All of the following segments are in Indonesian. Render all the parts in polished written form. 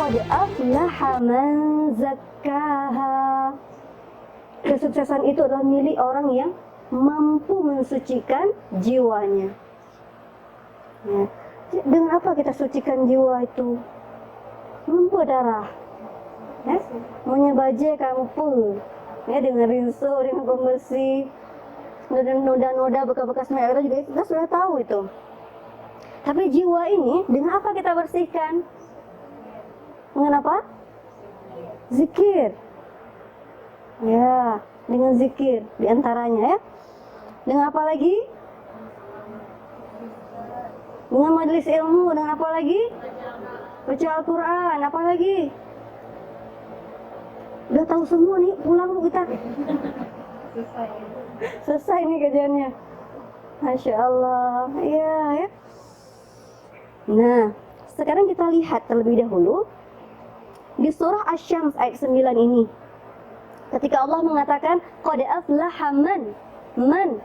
qad aflaha man zakkaha. Kesuksesan itu adalah milik orang yang mampu mensucikan jiwanya. Ya. Dengan apa kita sucikan jiwa itu? Mampu darah, ya? Menyebaje kampu, ya, dengan rinso, dengan pembersih, noda-noda bekas-bekas merah juga kita sudah tahu itu. Tapi jiwa ini dengan apa kita bersihkan? Dengan apa? Zikir. Ya, dengan zikir diantaranya, ya. Dengan apa lagi? Dengan majelis ilmu. Dengan apa lagi? Baca Al-Quran. Apa lagi? Udah tahu semua nih, pulang kita. Selesai nih kajiannya. Masya Allah. Iya, ya. Nah, sekarang kita lihat terlebih dahulu di surah Asy-Syams ayat 9 ini. Ketika Allah mengatakan qad aflaha man,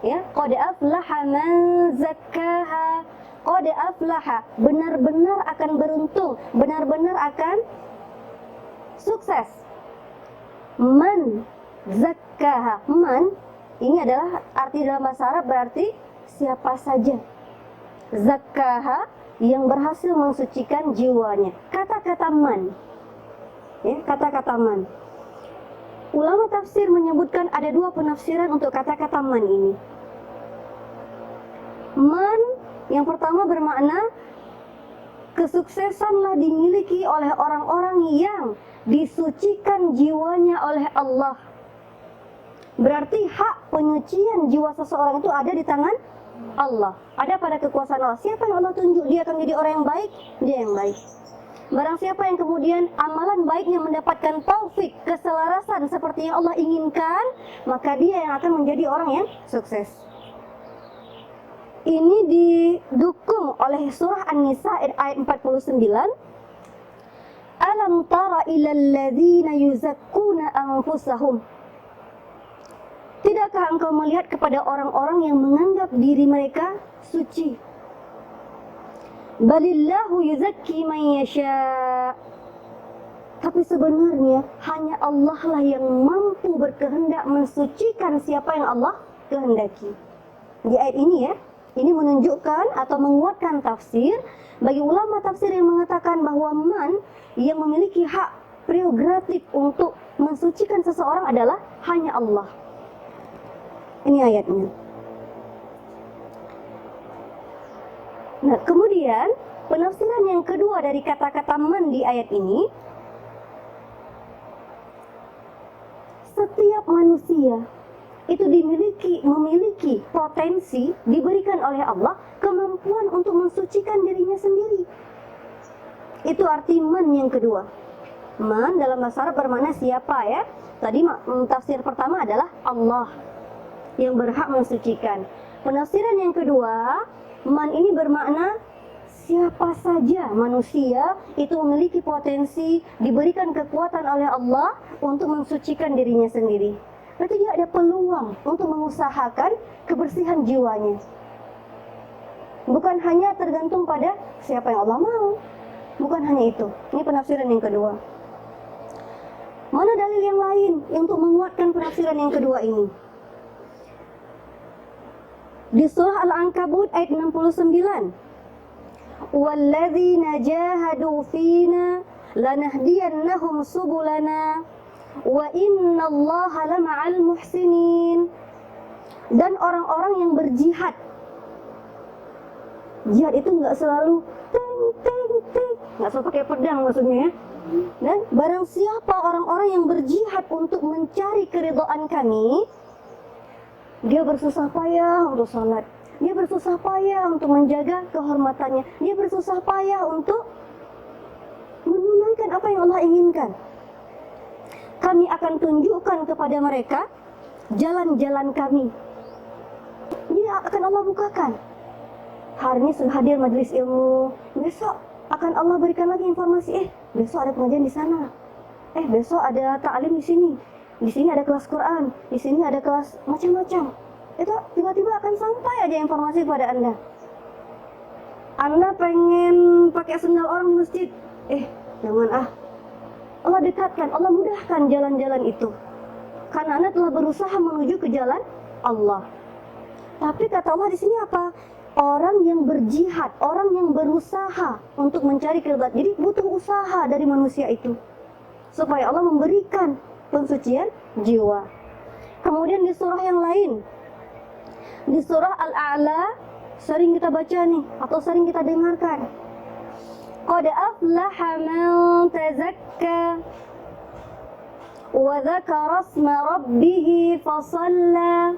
ya, qad aflaha man zakkaha. Qad aflaha, benar-benar akan beruntung, benar-benar akan sukses. Man zakkaha, man ini adalah arti dalam bahasa Arab berarti siapa saja. Zakkaha, yang berhasil mensucikan jiwanya. Kata-kata man, ya, kata-kata man. Ulama tafsir menyebutkan ada dua penafsiran untuk kata-kata man ini. Man yang pertama bermakna kesuksesanlah dimiliki oleh orang-orang yang disucikan jiwanya oleh Allah. Berarti hak penyucian jiwa seseorang itu ada di tangan Allah, ada pada kekuasaan Allah. Siapa yang Allah tunjuk dia akan menjadi orang yang baik, dia yang baik. Barang siapa yang kemudian amalan baiknya mendapatkan taufik, keselarasan seperti yang Allah inginkan, maka dia yang akan menjadi orang yang sukses. Ini didukung oleh surah An-Nisa ayat 49. Alam tara ilal ladzina yuzakkuna anfusahum. Tidakkah engkau melihat kepada orang-orang yang menganggap diri mereka suci? Balillahu yuzakki man yasha. Tapi sebenarnya hanya Allah lah yang mampu berkehendak mensucikan siapa yang Allah kehendaki. Di ayat ini, ya, ini menunjukkan atau menguatkan tafsir bagi ulama tafsir yang mengatakan bahwa man yang memiliki hak prerogatif untuk mensucikan seseorang adalah hanya Allah. Ini ayatnya. Nah, kemudian penafsiran yang kedua dari kata-kata man di ayat ini, setiap manusia itu memiliki potensi diberikan oleh Allah kemampuan untuk mensucikan dirinya sendiri. Itu arti man yang kedua. Man dalam bahasa Arab bermakna siapa, ya. Tadi tafsir pertama adalah Allah yang berhak mensucikan. Penafsiran yang kedua, man ini bermakna siapa saja manusia itu memiliki potensi diberikan kekuatan oleh Allah untuk mensucikan dirinya sendiri. Berarti dia ada peluang untuk mengusahakan kebersihan jiwanya. Bukan hanya tergantung pada siapa yang Allah mau. Bukan hanya itu. Ini penafsiran yang kedua. Mana dalil yang lain untuk menguatkan penafsiran yang kedua ini? Di surah Al-Ankabut ayat 69. Walladzina jahadu fina lanahdiyannahum subulana wa innallaha lama'al muhsinin. Dan orang-orang yang berjihad. Jihad itu enggak selalu enggak selalu pakai pedang maksudnya, ya. Dan barang siapa orang-orang yang berjihad untuk mencari keridhaan kami, dia bersusah payah untuk salat, dia bersusah payah untuk menjaga kehormatannya, dia bersusah payah untuk menunaikan apa yang Allah inginkan. Kami akan tunjukkan kepada mereka jalan-jalan kami. Dia akan Allah bukakan. Hari ini sudah hadir majelis ilmu, besok akan Allah berikan lagi informasi, besok ada pengajian di sana, besok ada ta'lim di sini. Di sini ada kelas Quran, di sini ada kelas macam-macam. Itu tiba-tiba akan sampai aja informasi kepada Anda. Anda pengen pakai sendal orang di masjid, Jangan Allah dekatkan, Allah mudahkan jalan-jalan itu. Karena Anda telah berusaha menuju ke jalan Allah. Tapi kata Allah di sini apa? Orang yang berjihad, orang yang berusaha untuk mencari keridhaan. Jadi butuh usaha dari manusia itu supaya Allah memberikan pensucian jiwa. Kemudian di surah yang lain, di surah Al-A'la, sering kita baca nih atau sering kita dengarkan. Qad aflaha man tazakka wa dzakara isma rabbih fasalla.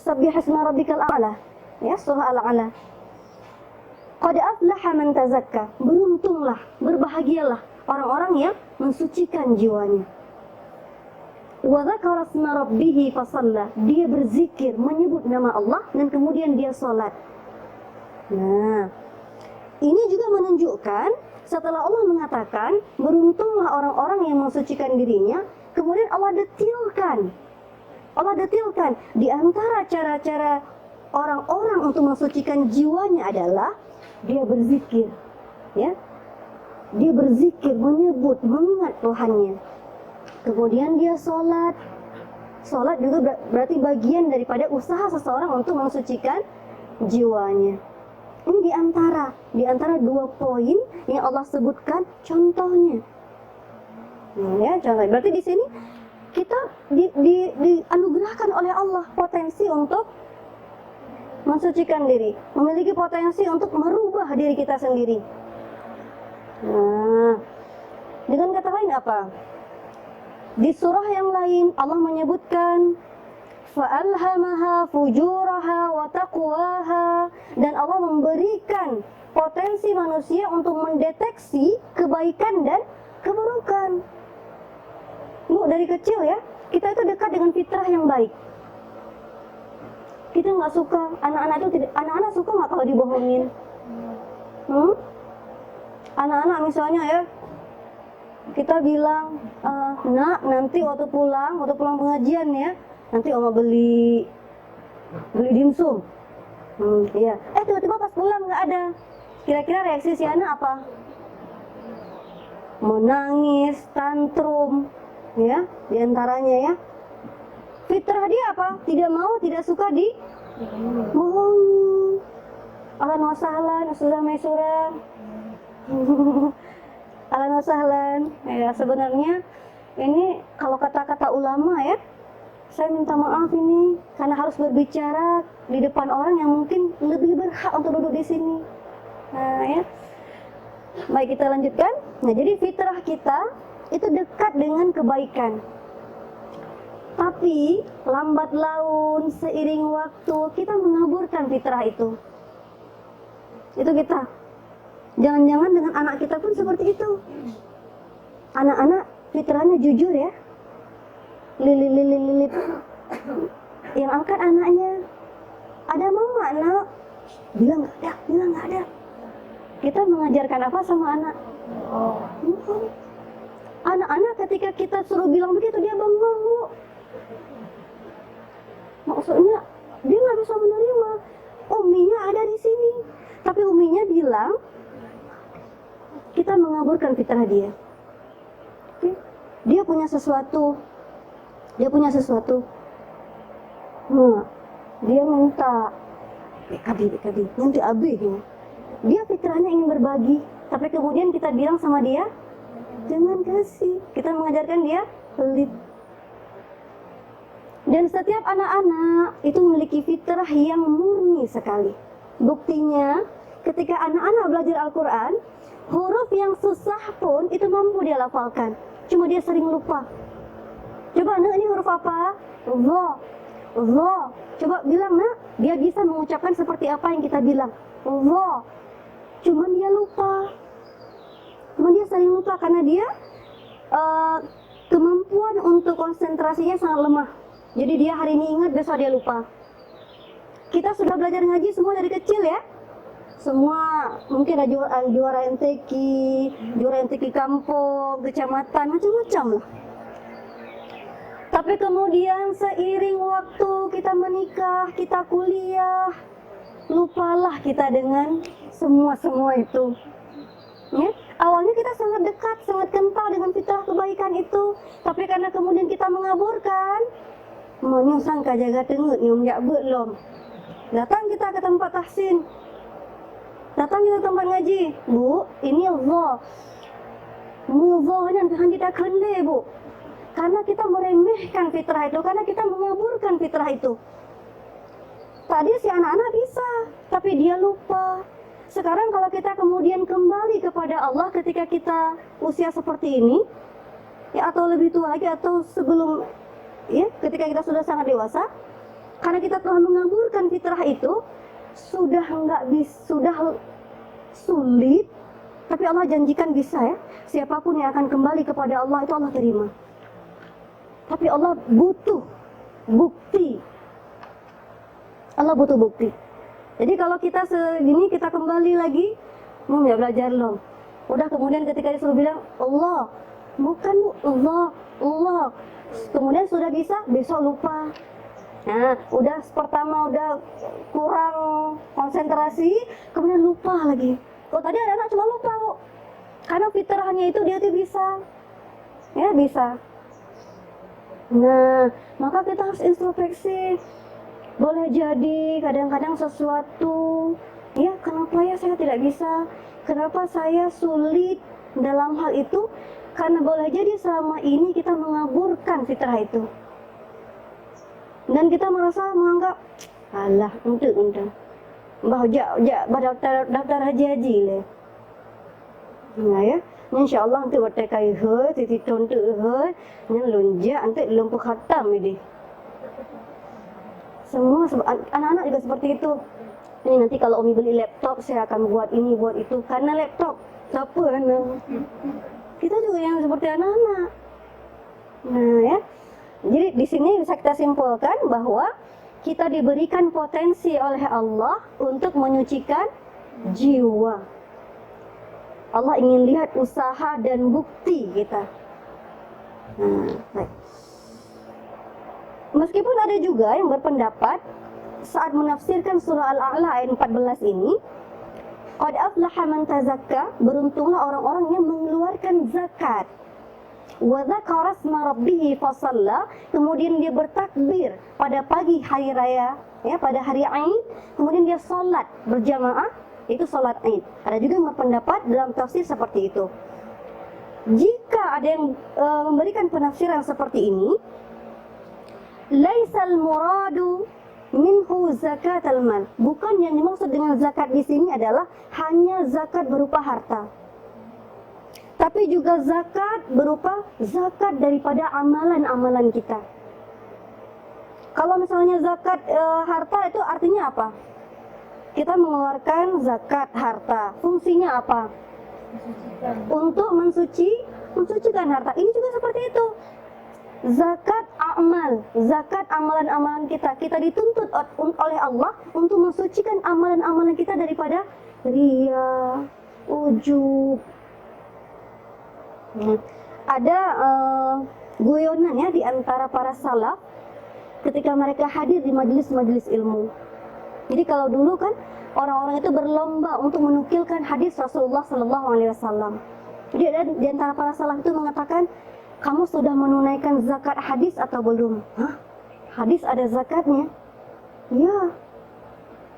Sabbiha isma rabbikal a'la. Ya, surah Al-A'la. Qad aflaha man tazakka. Beruntunglah, berbahagialah orang-orang yang mensucikan jiwanya. Wa dzakara isma rabbih fasalla. Dia berzikir, menyebut nama Allah dan kemudian dia salat. Nah, ini juga menunjukkan setelah Allah mengatakan beruntunglah orang-orang yang mensucikan dirinya, kemudian Allah detilkan di antara cara-cara orang-orang untuk mensucikan jiwanya adalah dia berzikir, ya. Dia berzikir, menyebut, mengingat Tuhannya. Kemudian dia sholat. Sholat juga berarti bagian daripada usaha seseorang untuk mensucikan jiwanya. Ini di antara 2 poin yang Allah sebutkan contohnya. Ya, contoh. Berarti di sini kita dianugerahkan oleh Allah potensi untuk mensucikan diri, memiliki potensi untuk merubah diri kita sendiri. Nah, dengan kata lain apa? Di surah yang lain Allah menyebutkan fa'alhamaha fujuraha wa taqwaha, dan Allah memberikan potensi manusia untuk mendeteksi kebaikan dan keburukan. Bu, dari kecil ya, kita itu dekat dengan fitrah yang baik. Kita nggak suka, anak-anak suka nggak kalau dibohongin? Anak-anak misalnya ya, kita bilang, nak nanti waktu pulang pengajian ya, nanti oma beli dimsum. Iya. Tiba-tiba pas pulang nggak ada. Kira-kira reaksi si anak apa? Menangis, tantrum, ya, diantaranya ya. Fitrah dia apa? Tidak mau, tidak suka bohongi. Ahlan wa sahlan, Ustazah Maisura. Ahlan wa sahlan. Ya, sebenarnya ini kalau kata-kata ulama ya, saya minta maaf ini karena harus berbicara di depan orang yang mungkin lebih berhak untuk duduk di sini. Nah, ya. Baik, kita lanjutkan. Nah, jadi fitrah kita itu dekat dengan kebaikan. Tapi lambat laun seiring waktu kita mengaburkan fitrah itu. Itu kita. Jangan-jangan dengan anak kita pun seperti itu. Anak-anak fitrahnya jujur ya. Lilit. Yang angkat anaknya, ada mama nak, bilang nggak ada. Kita mengajarkan apa sama anak? Anak-anak ketika kita suruh bilang begitu dia bengong, Bu. Maksudnya dia nggak bisa menerima. Uminya ada di sini, tapi uminya bilang kita mengaburkan fitrah dia. Dia punya sesuatu. Nah, dia minta BKB, nanti abis ya. Dia fitrahnya ingin berbagi, tapi kemudian kita bilang sama dia, jangan kasih. Kita mengajarkan dia pelit. Dan setiap anak-anak itu memiliki fitrah yang murni sekali. Buktinya, ketika anak-anak belajar Al-Quran, huruf yang susah pun itu mampu dia lafalkan. Cuma dia sering lupa. Coba nak, ini huruf apa? Allah. Coba bilang nak, dia bisa mengucapkan seperti apa yang kita bilang. Allah. Cuman dia lupa. Dia sering lupa karena dia kemampuan untuk konsentrasinya sangat lemah. Jadi dia hari ini ingat, besok dia lupa. Kita sudah belajar ngaji semua dari kecil ya. Semua mungkin ada juara MTQ, juara MTQ kampung, kecamatan, macam-macam lah. Tapi kemudian seiring waktu kita menikah, kita kuliah, lupalah kita dengan semua itu. Ya? Awalnya kita sangat dekat, sangat kental dengan fitrah kebaikan itu, tapi karena kemudian kita mengaburkan, menyusang jaga tengut nyum jak belum. Datang kita ke tempat tahsin, datang kita ke tempat ngaji, Bu, ini Allah. Mudahnya Tuhan kita kende, Bu. Karena kita meremehkan fitrah itu, karena kita mengaburkan fitrah itu. Tadi si anak-anak bisa, tapi dia lupa. Sekarang kalau kita kemudian kembali kepada Allah ketika kita usia seperti ini, ya atau lebih tua lagi atau sebelum, ya ketika kita sudah sangat dewasa, karena kita telah mengaburkan fitrah itu, sudah sulit, tapi Allah janjikan bisa ya. Siapapun yang akan kembali kepada Allah itu Allah terima. Tapi Allah butuh bukti. Allah butuh bukti. Jadi kalau kita segini, kita kembali lagi, ya belajar loh. Udah kemudian ketika disuruh bilang Allah, bukan Bu, Allah. Kemudian sudah bisa, besok lupa. Nah, udah pertama udah kurang konsentrasi, kemudian lupa lagi. Kok tadi anak cuma lupa, Bu. Karena fitrahnya itu dia tuh bisa. Ya, bisa. Nah, maka kita harus introspeksi. Boleh jadi kadang-kadang sesuatu, ya kenapa ya saya tidak bisa, kenapa saya sulit dalam hal itu, karena boleh jadi selama ini kita mengaburkan fitrah itu. Dan kita merasa menganggap, alah, untuk. Bah daftar haji le. Nah ya, insya-Allah nanti bertekai he, titi tontu he, nyelunja nanti lumpuh khatam ini. Semua anak-anak juga seperti itu. Ini nanti kalau Umi beli laptop, saya akan buat ini, buat itu. Karena laptop, siapa anak? Kita juga yang seperti anak-anak. Nah ya, jadi di sini bisa kita simpulkan bahwa kita diberikan potensi oleh Allah untuk menyucikan jiwa. Allah ingin lihat usaha dan bukti kita. Nah, baik. Meskipun ada juga yang berpendapat saat menafsirkan surah Al-A'la ayat 14 ini, qad aflaha man tazakka, beruntunglah orang-orang yang mengeluarkan zakat. Wa dzakara asma rabbih fasalla, kemudian dia bertakbir pada pagi hari raya, ya pada hari Aid, kemudian dia salat berjamaah, itu salat Aid. Ada juga yang berpendapat dalam tafsir seperti itu. Jika ada yang memberikan penafsiran seperti ini, laisal muradu minhu zakatul mal. Bukan yang dimaksud dengan zakat di sini adalah hanya zakat berupa harta. Tapi juga zakat berupa zakat daripada amalan-amalan kita. Kalau misalnya zakat harta itu artinya apa? Kita mengeluarkan zakat harta. Fungsinya apa? Untuk mensucikan harta. Ini juga seperti itu. Zakat amal, zakat amalan-amalan kita. Kita dituntut oleh Allah untuk mensucikan amalan-amalan kita daripada riya, ujub. Ada guyonan ya di antara para salaf ketika mereka hadir di majelis-majelis ilmu. Jadi kalau dulu kan orang-orang itu berlomba untuk menukilkan hadis Rasulullah SAW. Jadi ada di antara para salaf itu mengatakan, kamu sudah menunaikan zakat hadis atau belum? Hah? Hadis ada zakatnya? Ya.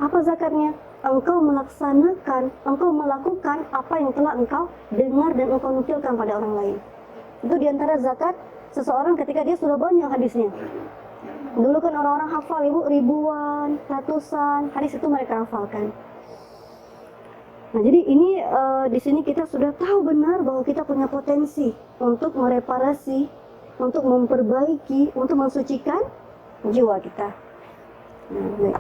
Apa zakatnya? Engkau melaksanakan, engkau melakukan apa yang telah engkau dengar dan engkau nukilkan pada orang lain. Itu diantara zakat seseorang ketika dia sudah banyak hadisnya. Dulu kan orang-orang hafal, ibu, ribuan, ratusan hadis itu mereka hafalkan. Nah, jadi ini di sini kita sudah tahu benar bahwa kita punya potensi untuk mereparasi, untuk memperbaiki, untuk mensucikan jiwa kita. Nah, baik.